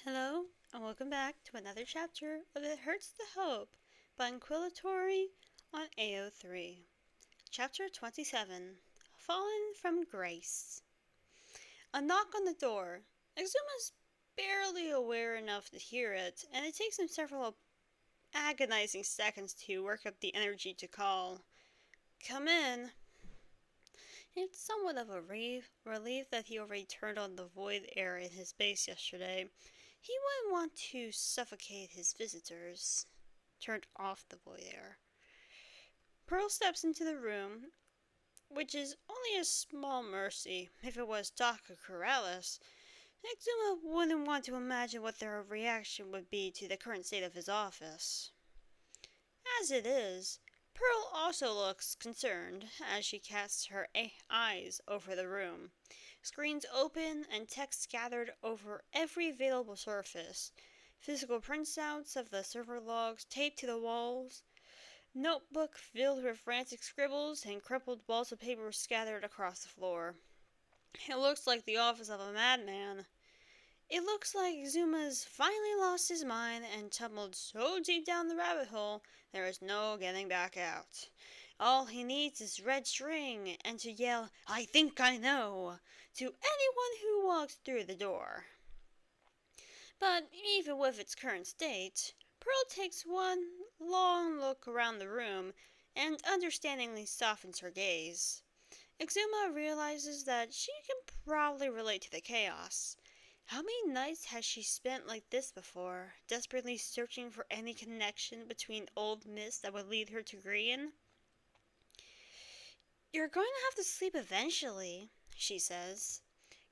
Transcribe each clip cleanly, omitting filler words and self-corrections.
Hello, and welcome back to another chapter of It Hurts to Hope by Inquisitori on AO3. Chapter 27, Fallen from Grace. A knock on the door. Exuma's barely aware enough to hear it, and it takes him several agonizing seconds to work up the energy to call. Come in. It's somewhat of a relief that he already turned on the void air in his base yesterday. He wouldn't want to suffocate his visitors. Turned off the void air. Pearl steps into the room, which is only a small mercy. If it was Dr. Corrales, Exuma wouldn't want to imagine what their reaction would be to the current state of his office. As it is, Pearl also looks concerned as she casts her eyes over the room. Screens open and text scattered over every available surface. Physical printouts of the server logs taped to the walls. Notebook filled with frantic scribbles and crumpled balls of paper scattered across the floor. It looks like the office of a madman. It looks like Exuma's finally lost his mind and tumbled so deep down the rabbit hole there is no getting back out. All he needs is red string and to yell, "I think I know," to anyone who walks through the door. But even with its current state, Pearl takes one long look around the room and understandingly softens her gaze. Exuma realizes that she can probably relate to the chaos. How many nights has she spent like this before, desperately searching for any connection between Old Miss that would lead her to Grian? "You're going to have to sleep eventually," she says,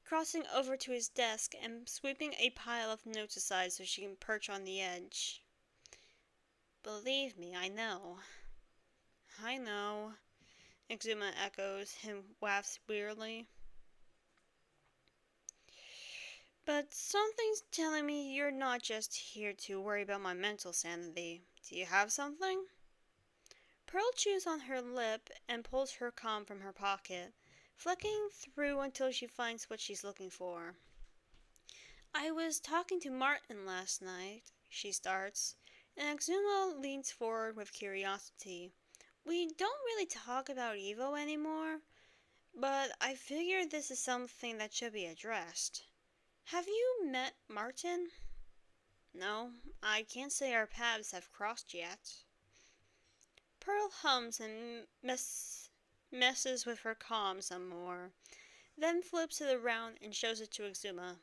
crossing over to his desk and sweeping a pile of notes aside so she can perch on the edge. "Believe me, I know." "I know," Exuma echoes and wafts wearily. "But something's telling me you're not just here to worry about my mental sanity. Do you have something?" Pearl chews on her lip and pulls her comm from her pocket, flicking through until she finds what she's looking for. "I was talking to Martin last night," she starts, and Exuma leans forward with curiosity. "We don't really talk about Evo anymore, but I figured this is something that should be addressed. Have you met Martin?" "No, I can't say our paths have crossed yet." Pearl hums and messes with her comm some more, then flips it around and shows it to Exuma.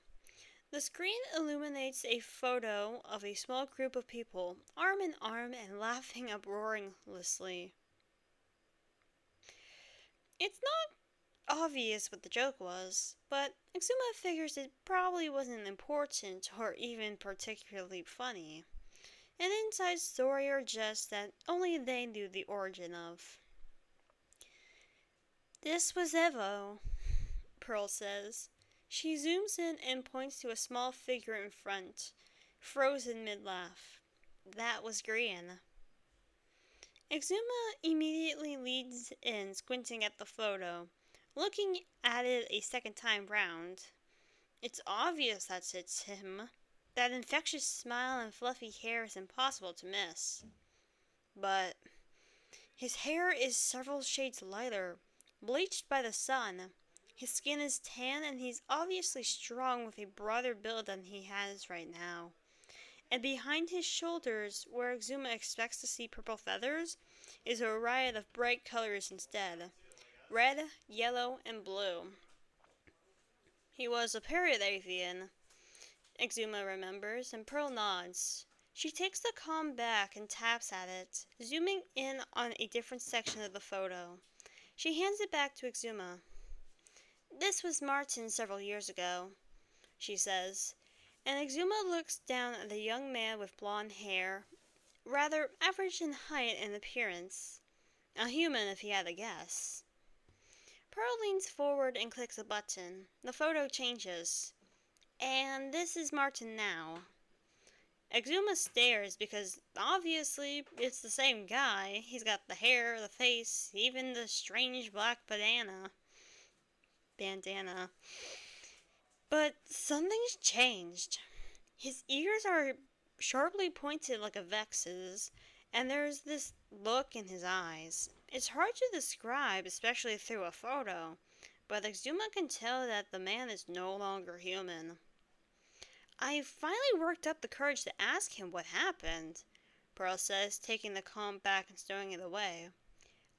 The screen illuminates a photo of a small group of people, arm in arm and laughing uproariously. It's not obvious what the joke was, but Exuma figures it probably wasn't important or even particularly funny. An inside story or jest that only they knew the origin of. "This was Evo," Pearl says. She zooms in and points to a small figure in front, frozen mid-laugh. "That was Grian." Exuma immediately leads in, squinting at the photo, looking at it a second time round. It's obvious that it's him. That infectious smile and fluffy hair is impossible to miss. But his hair is several shades lighter, bleached by the sun. His skin is tan and he's obviously strong with a broader build than he has right now. And behind his shoulders, where Exuma expects to see purple feathers, is a riot of bright colors instead. Red, yellow, and blue. He was a Peridavian, Exuma remembers, and Pearl nods. She takes the comm back and taps at it, zooming in on a different section of the photo. She hands it back to Exuma. "This was Martin several years ago," she says, and Exuma looks down at the young man with blonde hair, rather average in height and appearance. A human if he had a guess. Pearl leans forward and clicks a button. The photo changes. "And this is Martin now." Exuma stares because obviously it's the same guy. He's got the hair, the face, even the strange black bandana. But something's changed. His ears are sharply pointed like a Vex's, and there's this look in his eyes. It's hard to describe, especially through a photo, but Exuma can tell that the man is no longer human. I finally worked up the courage to ask him what happened, Pearl says, taking the comb back and stowing it away.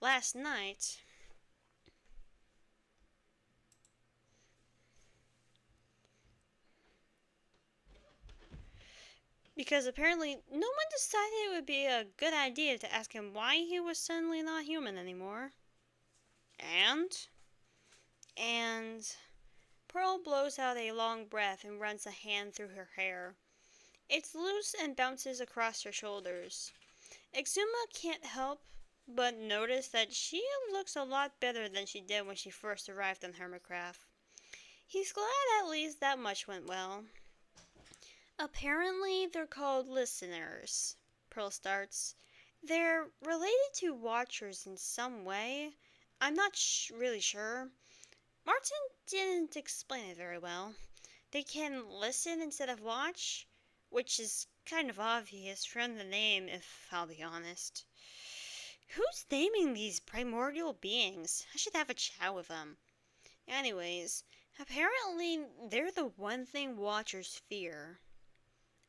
Last night, because apparently no one decided it would be a good idea to ask him why he was suddenly not human anymore. And Pearl blows out a long breath and runs a hand through her hair. It's loose and bounces across her shoulders. Exuma can't help but notice that she looks a lot better than she did when she first arrived on Hermitcraft. He's glad at least that much went well. Apparently, they're called listeners, Pearl starts. They're related to watchers in some way. I'm not really sure. Martin didn't explain it very well. They can listen instead of watch, which is kind of obvious from the name, if I'll be honest. Who's naming these primordial beings? I should have a chat with them. Anyways, apparently they're the one thing watchers fear.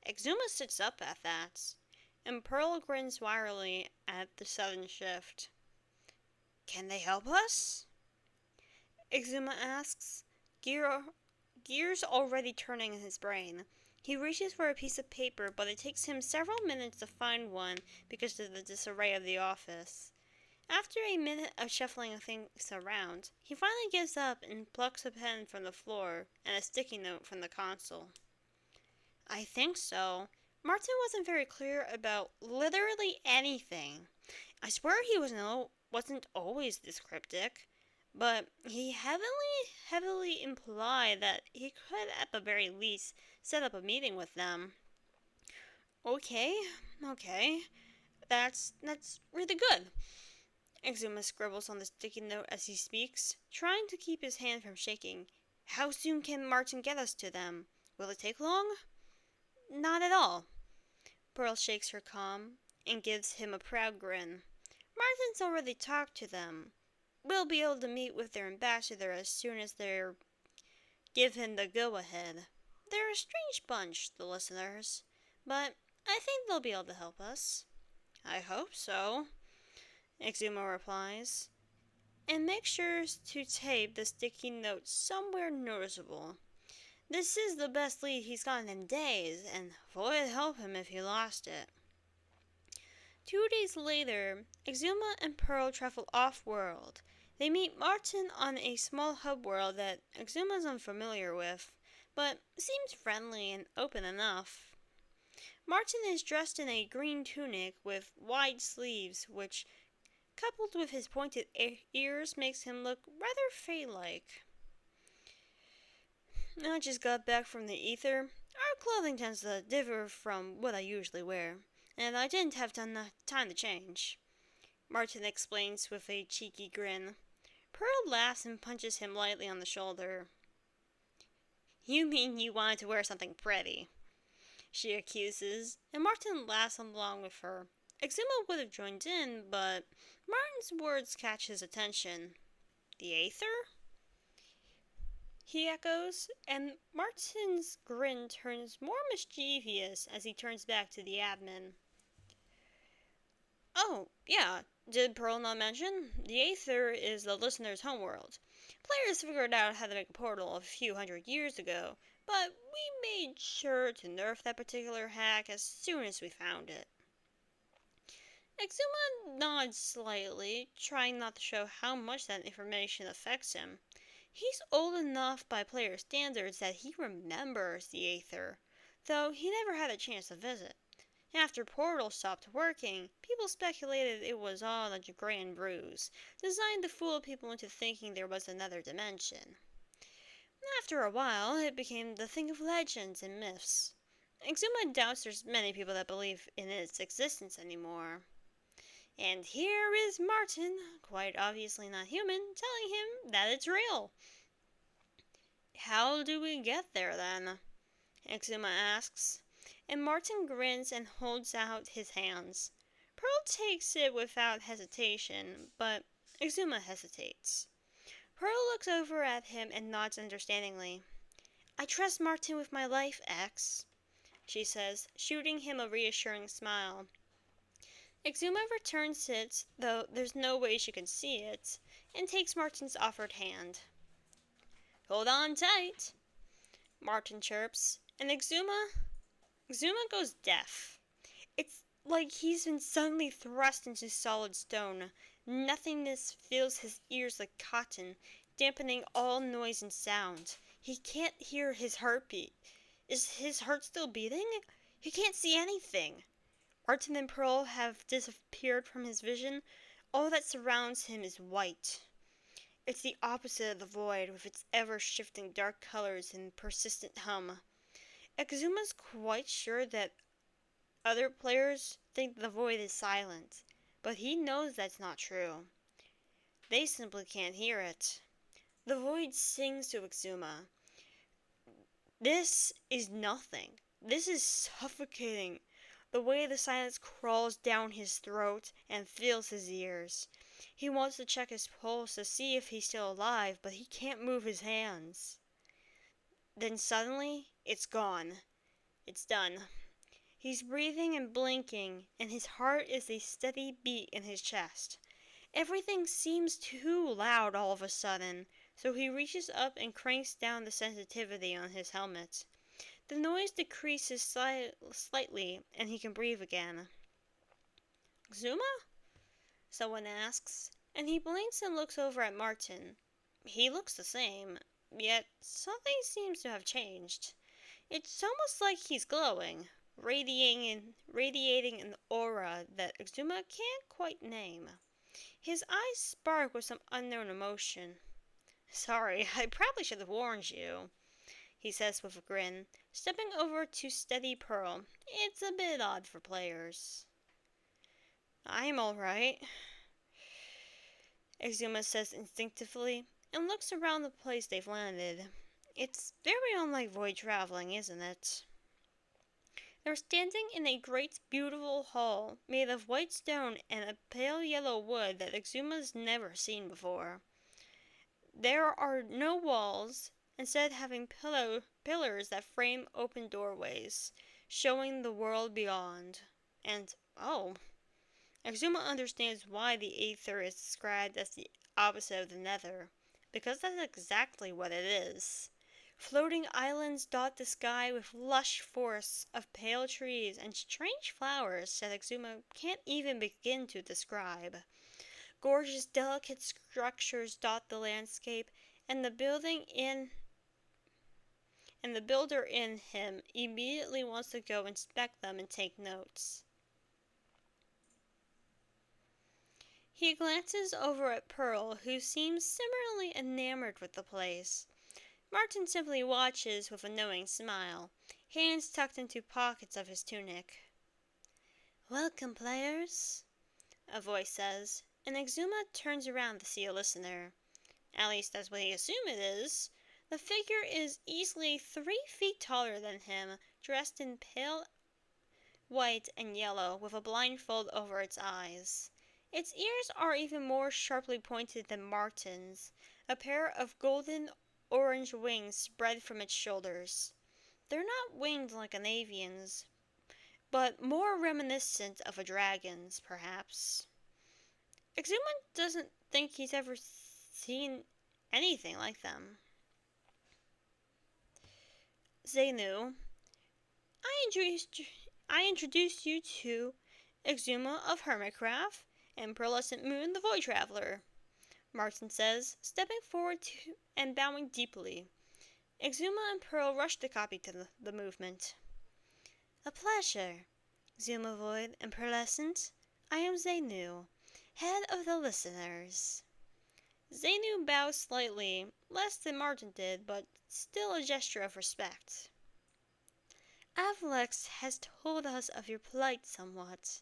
Exuma sits up at that, and Pearl grins wryly at the sudden shift. Can they help us? Exuma asks, gears already turning in his brain. He reaches for a piece of paper, but it takes him several minutes to find one because of the disarray of the office. After a minute of shuffling things around, he finally gives up and plucks a pen from the floor and a sticky note from the console. I think so. Martin wasn't very clear about literally anything. I swear he wasn't always this cryptic, but he heavily implied that he could at the very least set up a meeting with them. Okay, that's really good. Exuma scribbles on the sticky note as he speaks, trying to keep his hand from shaking. How soon can Martin get us to them? Will it take long? Not at all. Pearl shakes her calm and gives him a proud grin. Martin's already talked to them. We'll be able to meet with their ambassador as soon as they give him the go-ahead. They're a strange bunch, the listeners, but I think they'll be able to help us. I hope so, Exuma replies, and make sure to tape the sticky note somewhere noticeable. This is the best lead he's gotten in days, and would help him if he lost it. 2 days later, Exuma and Pearl travel off-world. They meet Martin on a small hub world that Exuma's unfamiliar with, but seems friendly and open enough. Martin is dressed in a green tunic with wide sleeves, which, coupled with his pointed ears, makes him look rather Fae-like. I just got back from the ether. Our clothing tends to differ from what I usually wear, and I didn't have time to change, Martin explains with a cheeky grin. Pearl laughs and punches him lightly on the shoulder. You mean you wanted to wear something pretty, she accuses, and Martin laughs along with her. Exuma would have joined in, but Martin's words catch his attention. The Aether? He echoes, and Martin's grin turns more mischievous as he turns back to the admin. Oh, yeah, did Pearl not mention? The Aether is the listener's homeworld. Players figured out how to make a portal a few hundred years ago, but we made sure to nerf that particular hack as soon as we found it. Exuma nods slightly, trying not to show how much that information affects him. He's old enough by player standards that he remembers the Aether, though he never had a chance to visit. After Portal stopped working, people speculated it was all a grand ruse, designed to fool people into thinking there was another dimension. After a while, it became the thing of legends and myths. Exuma doubts there's many people that believe in its existence anymore. And here is Martin, quite obviously not human, telling him that it's real. How do we get there, then? Exuma asks, and Martin grins and holds out his hands. Pearl takes it without hesitation, but Exuma hesitates. Pearl looks over at him and nods understandingly. I trust Martin with my life, X, she says, shooting him a reassuring smile. Exuma returns it, though there's no way she can see it, and takes Martin's offered hand. Hold on tight, Martin chirps, and Exuma goes deaf. It's like he's been suddenly thrust into solid stone. Nothingness fills his ears like cotton, dampening all noise and sound. He can't hear his heartbeat. Is his heart still beating? He can't see anything. Martin and Pearl have disappeared from his vision. All that surrounds him is white. It's the opposite of the void, with its ever-shifting dark colors and persistent hum. Exuma's quite sure that other players think the void is silent, but he knows that's not true. They simply can't hear it. The void sings to Exuma. This is nothing. This is suffocating. The way the silence crawls down his throat and fills his ears. He wants to check his pulse to see if he's still alive, but he can't move his hands. Then suddenly, it's gone. It's done. He's breathing and blinking, and his heart is a steady beat in his chest. Everything seems too loud all of a sudden, so he reaches up and cranks down the sensitivity on his helmet. The noise decreases slightly, and he can breathe again. Exuma? Someone asks, and he blinks and looks over at Martin. He looks the same, yet something seems to have changed. It's almost like he's glowing, radiating an aura that Exuma can't quite name. His eyes spark with some unknown emotion. Sorry, I probably should have warned you, he says with a grin, stepping over to steady Pearl. It's a bit odd for players. I'm alright, Exuma says instinctively, and looks around the place they've landed. It's very unlike void traveling, isn't it? They're standing in a great beautiful hall made of white stone and a pale yellow wood that Exuma's never seen before. There are no walls, instead having pillars that frame open doorways, showing the world beyond. And, oh, Exuma understands why the Aether is described as the opposite of the Nether, because that's exactly what it is. Floating islands dot the sky with lush forests of pale trees and strange flowers that Exuma can't even begin to describe. Gorgeous, delicate structures dot the landscape, and the builder in him immediately wants to go inspect them and take notes. He glances over at Pearl, who seems similarly enamored with the place. Martin simply watches with a knowing smile, hands tucked into pockets of his tunic. Welcome, players, a voice says, and Exuma turns around to see a listener. At least that's what he assumes it is. The figure is easily 3 feet taller than him, dressed in pale white and yellow, with a blindfold over its eyes. Its ears are even more sharply pointed than Martin's, a pair of golden orange wings spread from its shoulders. They're not winged like an avian's, but more reminiscent of a dragon's, perhaps. Exuma doesn't think he's ever seen anything like them. Xenu, I introduced you to Exuma of Hermitcraft and Pearlescent Moon the Void Traveler, Martin says, stepping forward and bowing deeply. Exuma and Pearl rush to copy to the movement. A pleasure, Exuma Void and Pearlescent. I am Xenu, head of the listeners. Xenu bows slightly, less than Martin did, but still a gesture of respect. Avlex has told us of your plight somewhat,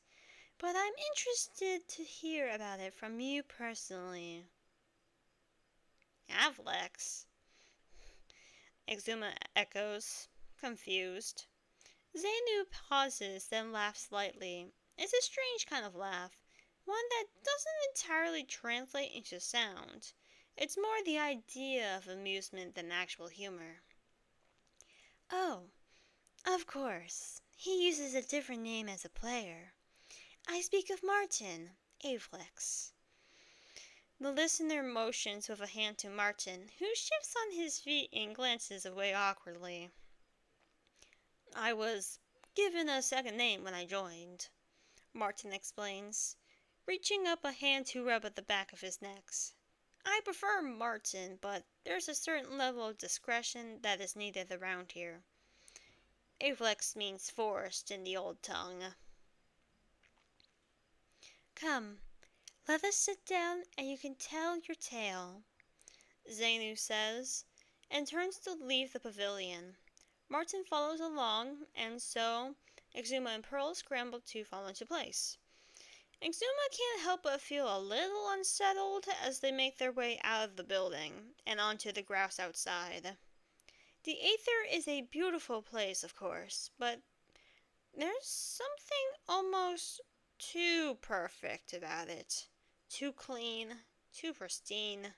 but I'm interested to hear about it from you personally. Avlex? Exuma echoes, confused. Zainu pauses, then laughs lightly. It's a strange kind of laugh, one that doesn't entirely translate into sound. It's more the idea of amusement than actual humor. Oh, of course. He uses a different name as a player. I speak of Martin, Avlex. The listener motions with a hand to Martin, who shifts on his feet and glances away awkwardly. I was given a second name when I joined, Martin explains, reaching up a hand to rub at the back of his neck. I prefer Martin, but there's a certain level of discretion that is needed around here. Avlex means forest in the old tongue. Come, let us sit down and you can tell your tale, Zainu says, and turns to leave the pavilion. Martin follows along, and so Exuma and Pearl scramble to fall into place. Exuma can't help but feel a little unsettled as they make their way out of the building and onto the grass outside. The Aether is a beautiful place, of course, but there's something almost too perfect about it. Too clean, too pristine.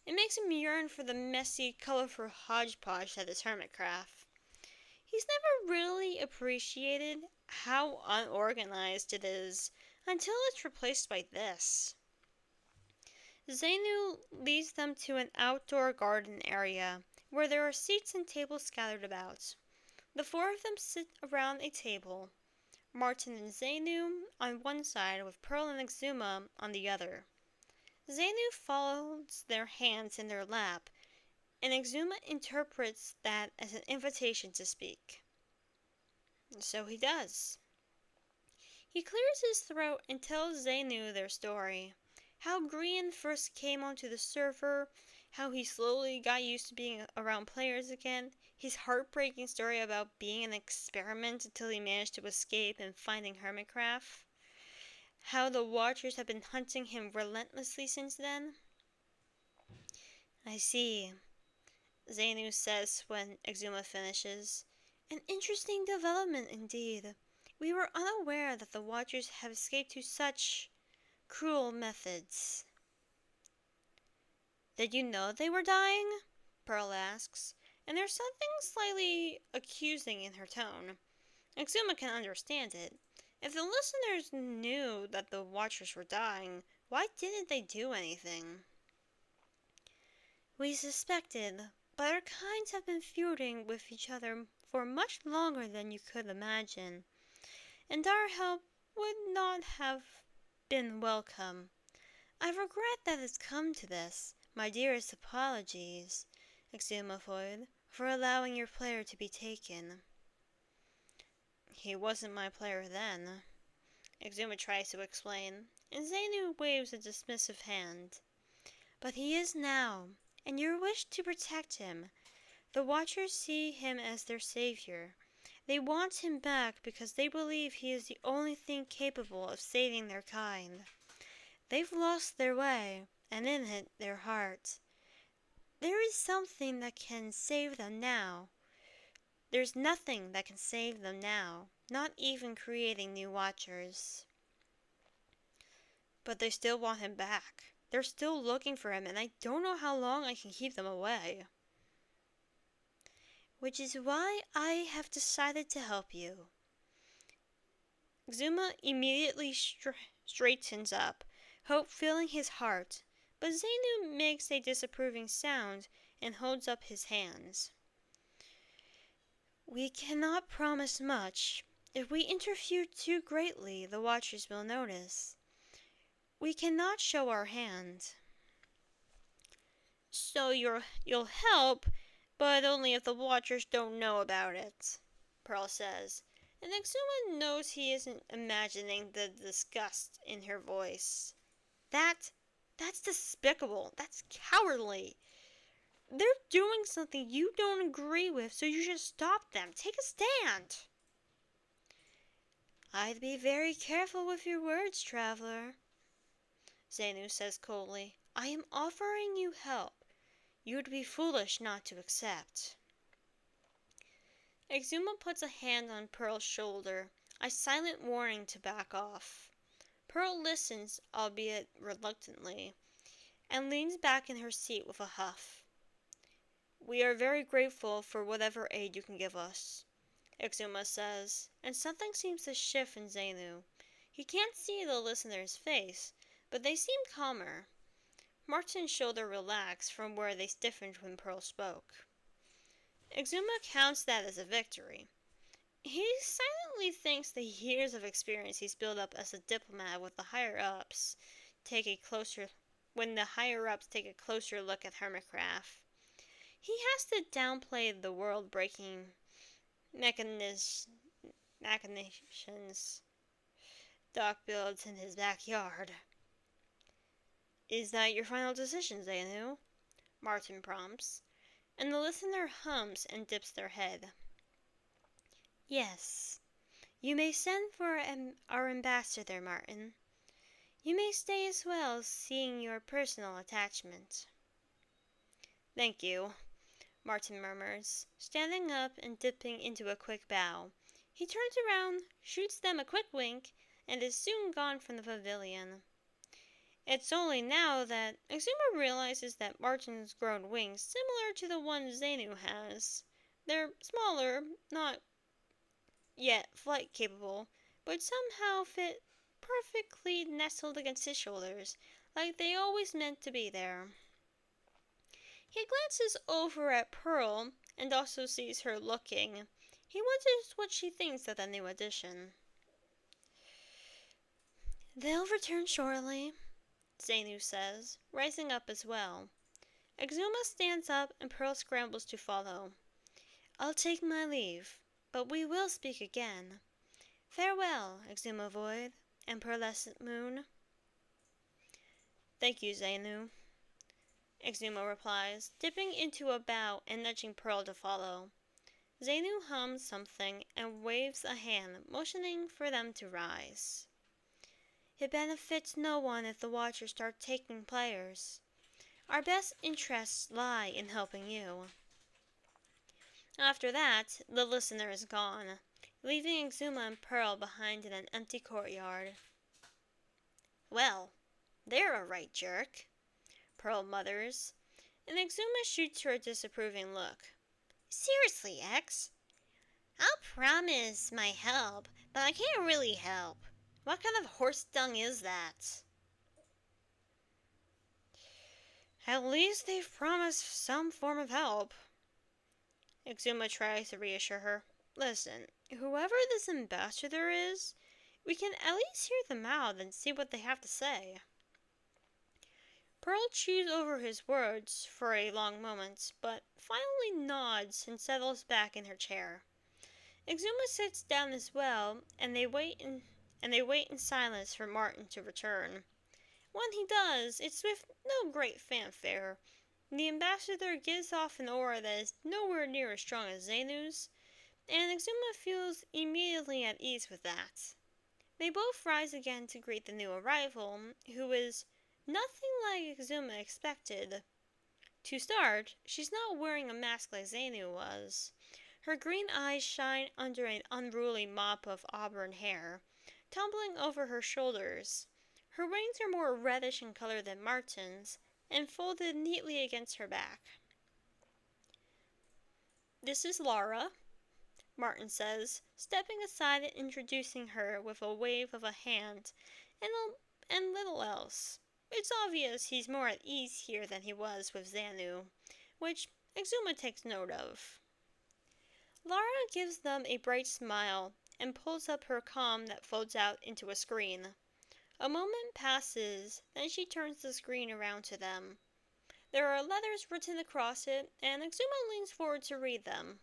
It makes him yearn for the messy, colorful hodgepodge that is Hermitcraft. He's never really appreciated how unorganized it is until it's replaced by this. Zainu leads them to an outdoor garden area where there are seats and tables scattered about. The four of them sit around a table, Martin and Zainu on one side with Pearl and Exuma on the other. Zainu folds their hands in their lap, and Exuma interprets that as an invitation to speak. So he does. He clears his throat and tells Zainu their story. How Grian first came onto the server, how he slowly got used to being around players again, his heartbreaking story about being an experiment until he managed to escape and finding Hermitcraft, how the Watchers have been hunting him relentlessly since then. I see, Zainu says when Exuma finishes. An interesting development indeed. We were unaware that the Watchers have escaped to such cruel methods. Did you know they were dying? Pearl asks, and there's something slightly accusing in her tone. Exuma can understand it. If the listeners knew that the Watchers were dying, why didn't they do anything? We suspected, but our kinds have been feuding with each other for much longer than you could imagine, and our help would not have been welcome. I regret that it's come to this. My dearest apologies, Exuma Void, for allowing your player to be taken. He wasn't my player then, Exuma tries to explain, and Zainu waves a dismissive hand. But he is now, and your wish to protect him. The Watchers see him as their savior. They want him back because they believe he is the only thing capable of saving their kind. They've lost their way, and in it their heart. There is something that can save them now. There's nothing that can save them now, not even creating new Watchers. But they still want him back. They're still looking for him, and I don't know how long I can keep them away. Which is why I have decided to help you. Exuma immediately straightens up, hope filling his heart, but Zainu makes a disapproving sound and holds up his hands. We cannot promise much. If we interfere too greatly, the Watchers will notice. We cannot show our hand. So you'll help, but only if the Watchers don't know about it, Pearl says, and Exuma knows he isn't imagining the disgust in her voice. That's despicable. That's cowardly. They're doing something you don't agree with, so you should stop them. Take a stand. I'd be very careful with your words, traveler, Zainu says coldly. I am offering you help. You'd be foolish not to accept. Exuma puts a hand on Pearl's shoulder, a silent warning to back off. Pearl listens, albeit reluctantly, and leans back in her seat with a huff. "We are very grateful for whatever aid you can give us," Exuma says, and something seems to shift in Xenu. He can't see the listener's face, but they seem calmer. Martin's shoulder relaxed from where they stiffened when Pearl spoke. Exuma counts that as a victory. He silently thinks the years of experience he's built up as a diplomat with the higher-ups when the higher-ups take a closer look at Hermitcraft. He has to downplay the world-breaking machinations Doc builds in his backyard. "Is that your final decision, Xenu?" Martin prompts, and the listener hums and dips their head. "Yes. You may send for our ambassador, Martin. You may stay as well, seeing your personal attachment." "Thank you," Martin murmurs, standing up and dipping into a quick bow. He turns around, shoots them a quick wink, and is soon gone from the pavilion. It's only now that Exuma realizes that Martin's grown wings similar to the ones Xenu has. They're smaller, not yet flight capable, but somehow fit perfectly nestled against his shoulders, like they always meant to be there. He glances over at Pearl and also sees her looking. He wonders what she thinks of the new addition. "They'll return shortly," Xenu says, rising up as well. Exuma stands up and Pearl scrambles to follow. "I'll take my leave, but we will speak again. Farewell, Exuma Void and Pearlescent Moon." "Thank you, Xenu," Exuma replies, dipping into a bow and nudging Pearl to follow. Xenu hums something and waves a hand, motioning for them to rise. "It benefits no one if the Watchers start taking players. Our best interests lie in helping you." After that, the listener is gone, leaving Exuma and Pearl behind in an empty courtyard. "Well, they're a right jerk," Pearl mutters, and Exuma shoots her a disapproving look. "Seriously, X, I'll promise my help, but I can't really help. What kind of horse dung is that?" "At least they've promised some form of help." Exuma tries to reassure her. "Listen, whoever this ambassador is, we can at least hear them out and see what they have to say." Pearl chews over his words for a long moment, but finally nods and settles back in her chair. Exuma sits down as well, and they wait in silence for Martin to return. When he does, it's with no great fanfare. The ambassador gives off an aura that is nowhere near as strong as Xenu's, and Exuma feels immediately at ease with that. They both rise again to greet the new arrival, who is nothing like Exuma expected. To start, she's not wearing a mask like Xenu was. Her green eyes shine under an unruly mop of auburn hair, tumbling over her shoulders. Her wings are more reddish in color than Martin's, and folded neatly against her back. "This is Lara," Martin says, stepping aside and introducing her with a wave of a hand and little else. It's obvious he's more at ease here than he was with Xenu, which Exuma takes note of. Lara gives them a bright smile and pulls up her comm that folds out into a screen. A moment passes, then she turns the screen around to them. There are letters written across it, and Exuma leans forward to read them.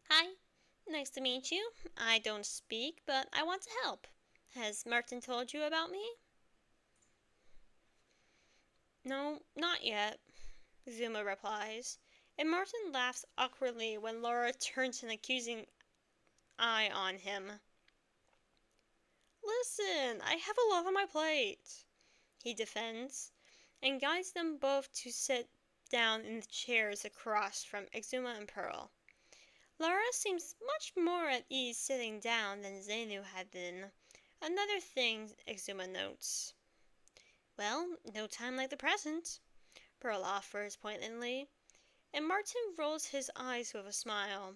"Hi, nice to meet you. I don't speak, but I want to help. Has Martin told you about me?" "No, not yet," Exuma replies, and Martin laughs awkwardly when Laura turns an accusing eye on him. "Listen, I have a lot on my plate," he defends, and guides them both to sit down in the chairs across from Exuma and Pearl. Laura seems much more at ease sitting down than Xenu had been. Another thing, Exuma notes. Well, no time like the present, Pearl offers pointedly, and Martin rolls his eyes with a smile.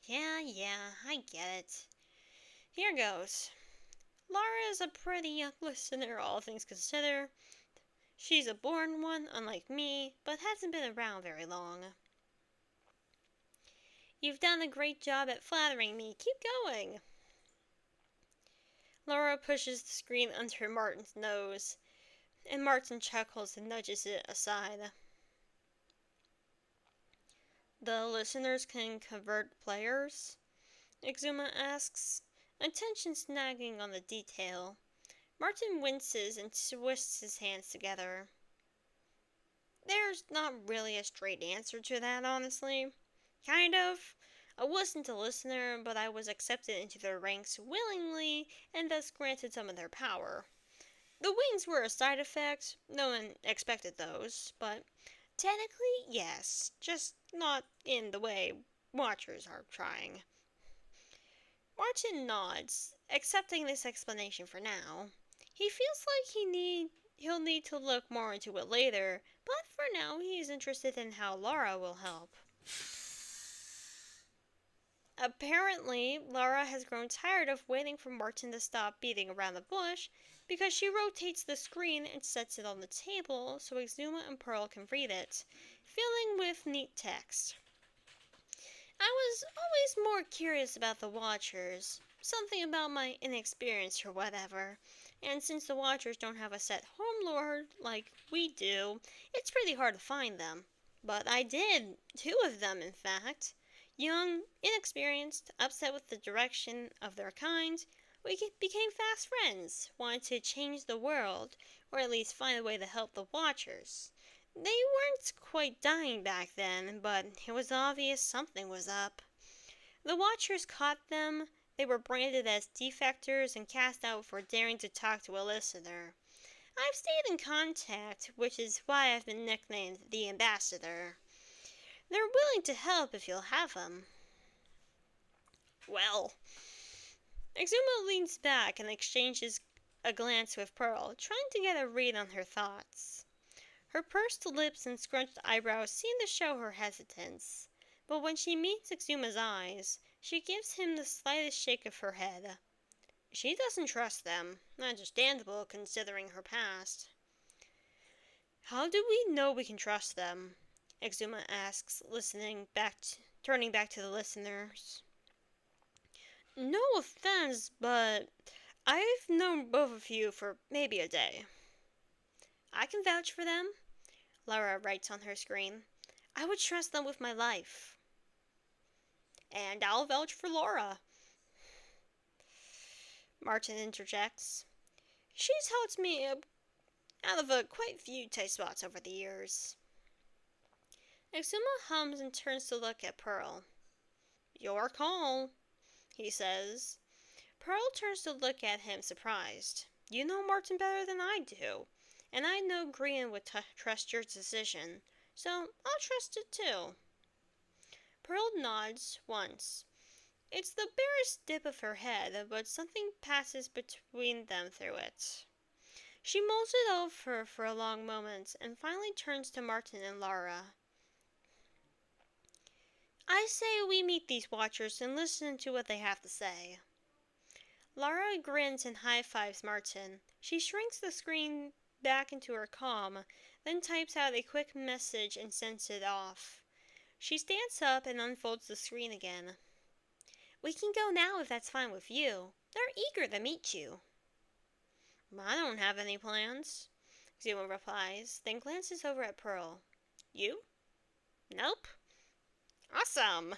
Yeah, I get it. Here goes. Laura is a pretty young listener, all things considered. She's a born one, unlike me, but hasn't been around very long. You've done a great job at flattering me. Keep going. Laura pushes the screen under Martin's nose, and Martin chuckles and nudges it aside. The listeners can convert players? Exuma asks, attention snagging on the detail. Martin winces and twists his hands together. There's not really a straight answer to that, honestly. Kind of. I wasn't a listener, but I was accepted into their ranks willingly and thus granted some of their power. The wings were a side effect. No one expected those, but technically, yes. Just not in the way Watchers are trying. Martin nods, accepting this explanation for now. He feels like he'll need to look more into it later, but for now he is interested in how Laura will help. Apparently, Laura has grown tired of waiting for Martin to stop beating around the bush because she rotates the screen and sets it on the table so Exuma and Pearl can read it, filling with neat text. I was always more curious about the Watchers, something about my inexperience or whatever, and since the Watchers don't have a set home lord like we do, it's pretty hard to find them. But I did, 2 of them in fact. Young, inexperienced, upset with the direction of their kind, we became fast friends, wanted to change the world, or at least find a way to help the Watchers. They weren't quite dying back then, but it was obvious something was up. The Watchers caught them. They were branded as defectors and cast out for daring to talk to a listener. I've stayed in contact, which is why I've been nicknamed the Ambassador. They're willing to help if you'll have them. Well, Exuma leans back and exchanges a glance with Pearl, trying to get a read on her thoughts. Her pursed lips and scrunched eyebrows seem to show her hesitance, but when she meets Exuma's eyes, she gives him the slightest shake of her head. She doesn't trust them, understandable considering her past. How do we know we can trust them? Exuma asks, turning back to the listeners. No offense, but I've known both of you for maybe a day. I can vouch for them, Laura writes on her screen. I would trust them with my life. And I'll vouch for Laura, Martin interjects. She's helped me out of quite a few tight spots over the years. Exuma hums and turns to look at Pearl. Your call, he says. Pearl turns to look at him surprised. You know Martin better than I do, and I know Grian would trust your decision, so I'll trust it too. Pearl nods once. It's the barest dip of her head, but something passes between them through it. She mulls it over for a long moment and finally turns to Martin and Laura. I say we meet these Watchers and listen to what they have to say. Laura grins and high-fives Martin. She shrinks the screen back into her calm, then types out a quick message and sends it off. She stands up and unfolds the screen again. We can go now if that's fine with you. They're eager to meet you. I don't have any plans, Exuma replies, then glances over at Pearl. You? Nope. Awesome!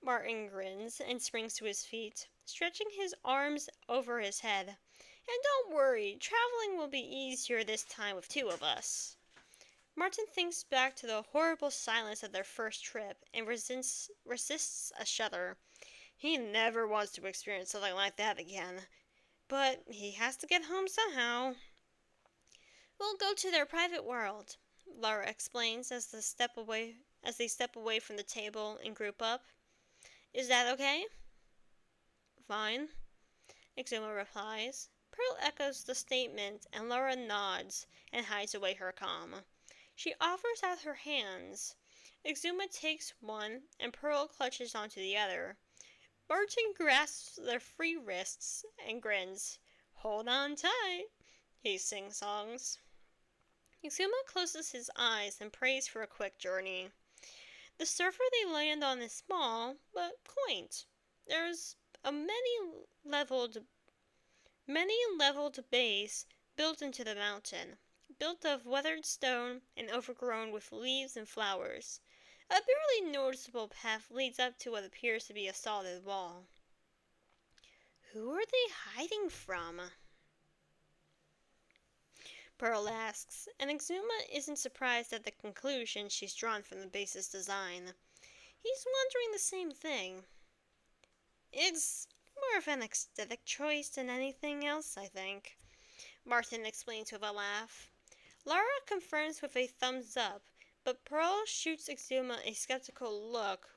Martin grins and springs to his feet, stretching his arms over his head. And don't worry, traveling will be easier this time with 2 of us. Martin thinks back to the horrible silence of their first trip and resists a shudder. He never wants to experience something like that again. But he has to get home somehow. We'll go to their private world, Laura explains as they step away from the table and group up. Is that okay? Fine, Exuma replies. Pearl echoes the statement, and Laura nods and hides away her calm. She offers out her hands. Exuma takes one, and Pearl clutches onto the other. Barton grasps their free wrists and grins. Hold on tight, he sing-songs. Exuma closes his eyes and prays for a quick journey. The surfer they land on is small, but quaint. There's a leveled base built into the mountain, built of weathered stone and overgrown with leaves and flowers. A barely noticeable path leads up to what appears to be a solid wall. Who are they hiding from? Pearl asks, and Exuma isn't surprised at the conclusion she's drawn from the base's design. He's wondering the same thing. It's more of an aesthetic choice than anything else, I think, Martin explains with a laugh. Lara confirms with a thumbs up, but Pearl shoots Exuma a skeptical look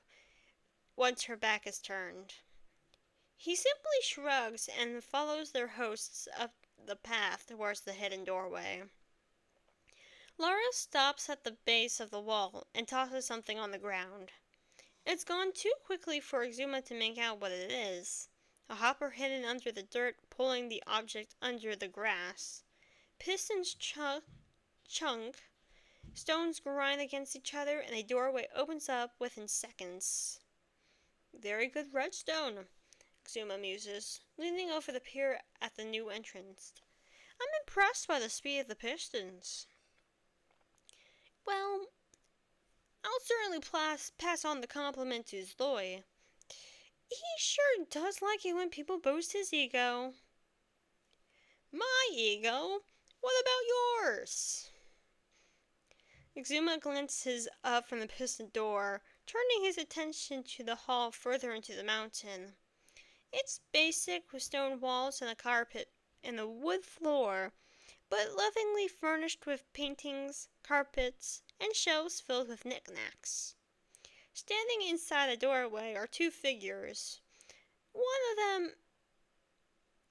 once her back is turned. He simply shrugs and follows their hosts up the path towards the hidden doorway. Lara stops at the base of the wall and tosses something on the ground. It's gone too quickly for Exuma to make out what it is. A hopper hidden under the dirt pulling the object under the grass. Pistons chunk, stones grind against each other, and a doorway opens up within seconds. Very good redstone, Exuma muses, leaning over the pier at the new entrance. I'm impressed by the speed of the pistons. Well, I'll certainly pass on the compliment to Zloy. He sure does like it when people boast his ego. My ego? What about yours? Exuma glances up from the piston door, turning his attention to the hall further into the mountain. It's basic with stone walls and a carpet and a wood floor, but lovingly furnished with paintings, carpets, and shelves filled with knickknacks. Standing inside the doorway are two figures.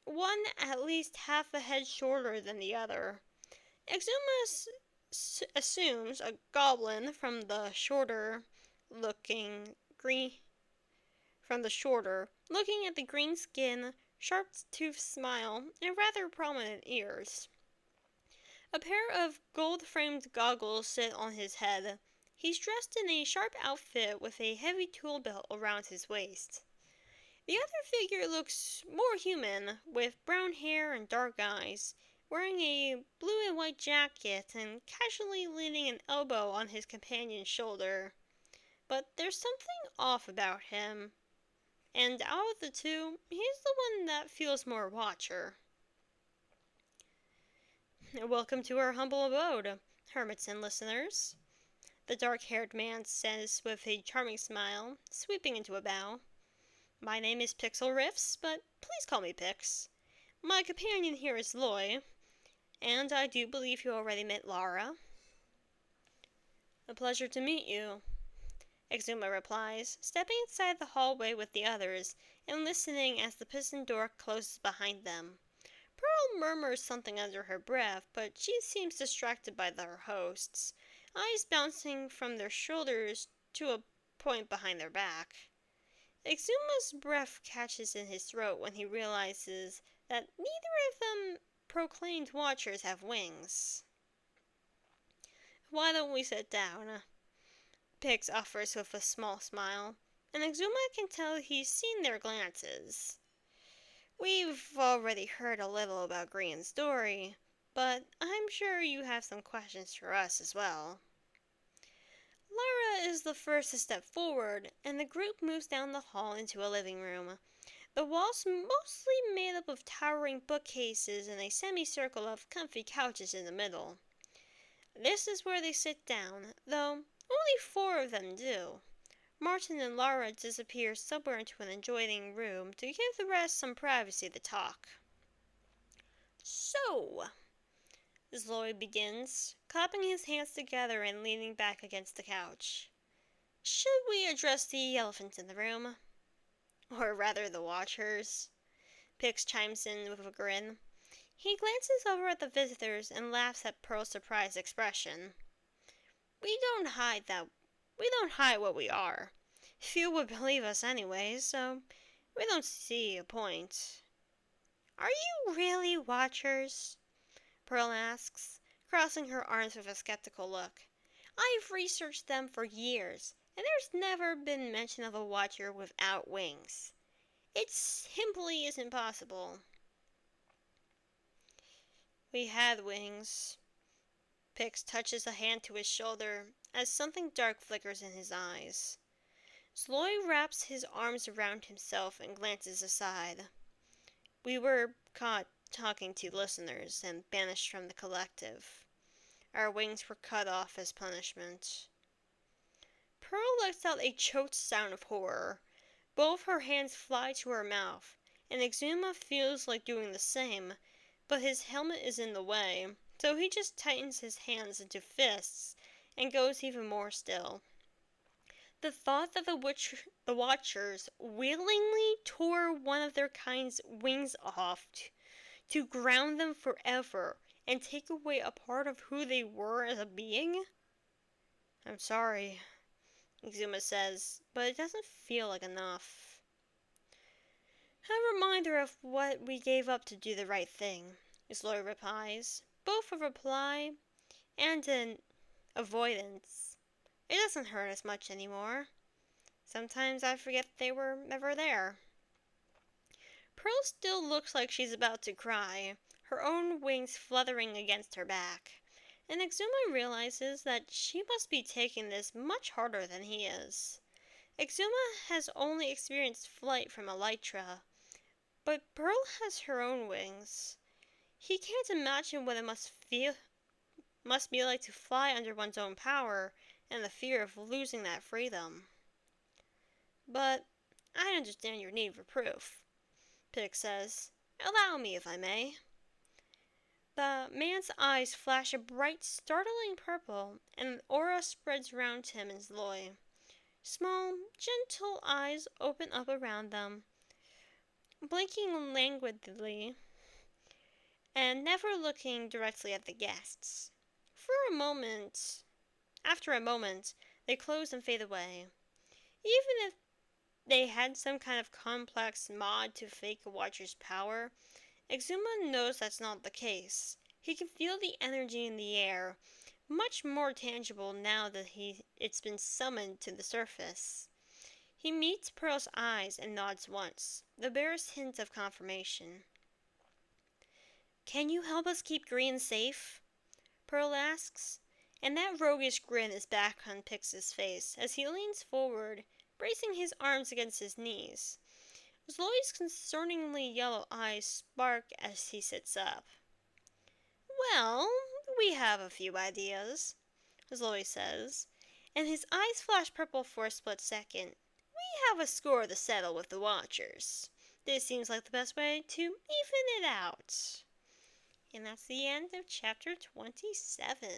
One at least half a head shorter than the other. Exuma assumes a goblin from the shorter, looking at the green skin, sharp-toothed smile, and rather prominent ears. A pair of gold-framed goggles sit on his head. He's dressed in a sharp outfit with a heavy tool belt around his waist. The other figure looks more human, with brown hair and dark eyes, wearing a blue and white jacket and casually leaning an elbow on his companion's shoulder. But there's something off about him, and out of the two, he's the one that feels more watcher. Welcome to our humble abode, hermits and listeners, the dark-haired man says with a charming smile, sweeping into a bow. My name is Pixel Riffs, but please call me Pix. My companion here is Loy, and I do believe you already met Lara. A pleasure to meet you, Exuma replies, stepping inside the hallway with the others and listening as the piston door closes behind them. Pearl murmurs something under her breath, but she seems distracted by their hosts, eyes bouncing from their shoulders to a point behind their back. Exuma's breath catches in his throat when he realizes that neither of them proclaimed watchers have wings. Why don't we sit down? Pix offers with a small smile, and Exuma can tell he's seen their glances. We've already heard a little about Grian's story, but I'm sure you have some questions for us as well. Lara is the first to step forward, and the group moves down the hall into a living room. The walls mostly made up of towering bookcases and a semicircle of comfy couches in the middle. This is where they sit down, though only 4 of them do. Martin and Lara disappear somewhere into an adjoining room to give the rest some privacy to talk. So, Zloy begins, clapping his hands together and leaning back against the couch. Should we address the elephant in the room? Or rather, the Watchers. Pix chimes in with a grin. He glances over at the visitors and laughs at Pearl's surprised expression. We don't hide what we are. Few would believe us anyway, so we don't see a point. Are you really Watchers? Pearl asks, crossing her arms with a skeptical look. I've researched them for years, and there's never been mention of a Watcher without wings. It simply isn't possible. We had wings. Pix touches a hand to his shoulder as something dark flickers in his eyes. Zloy wraps his arms around himself and glances aside. We were caught talking to listeners and banished from the collective. Our wings were cut off as punishment. Pearl lets out a choked sound of horror. Both her hands fly to her mouth, and Exuma feels like doing the same, but his helmet is in the way, so he just tightens his hands into fists and goes even more still. The thought that the Watchers willingly tore one of their kind's wings off to ground them forever and take away a part of who they were as a being? I'm sorry, Exuma says, but it doesn't feel like enough. A reminder of what we gave up to do the right thing, Zloy replies, both a reply and an avoidance. It doesn't hurt as much anymore. Sometimes I forget they were ever there. Pearl still looks like she's about to cry, her own wings fluttering against her back, and Exuma realizes that she must be taking this much harder than he is. Exuma has only experienced flight from Elytra, but Pearl has her own wings. He can't imagine what it must be like to fly under one's own power and the fear of losing that freedom. But I understand your need for proof, Pix says. Allow me, if I may. The man's eyes flash a bright, startling purple, and an aura spreads around him and Zloy. Small, gentle eyes open up around them, blinking languidly and never looking directly at the guests. After a moment, they close and fade away. Even if they had some kind of complex mod to fake a Watcher's power, Exuma knows that's not the case. He can feel the energy in the air, much more tangible now that it's been summoned to the surface. He meets Pearl's eyes and nods once, the barest hint of confirmation. Can you help us keep Grian safe? Pearl asks, and that roguish grin is back on Pix's face as he leans forward, bracing his arms against his knees. Zloy's concerningly yellow eyes spark as he sits up. Well, we have a few ideas, Zloy says, and his eyes flash purple for a split second. We have a score to settle with the Watchers. This seems like the best way to even it out. And that's the end of chapter 27.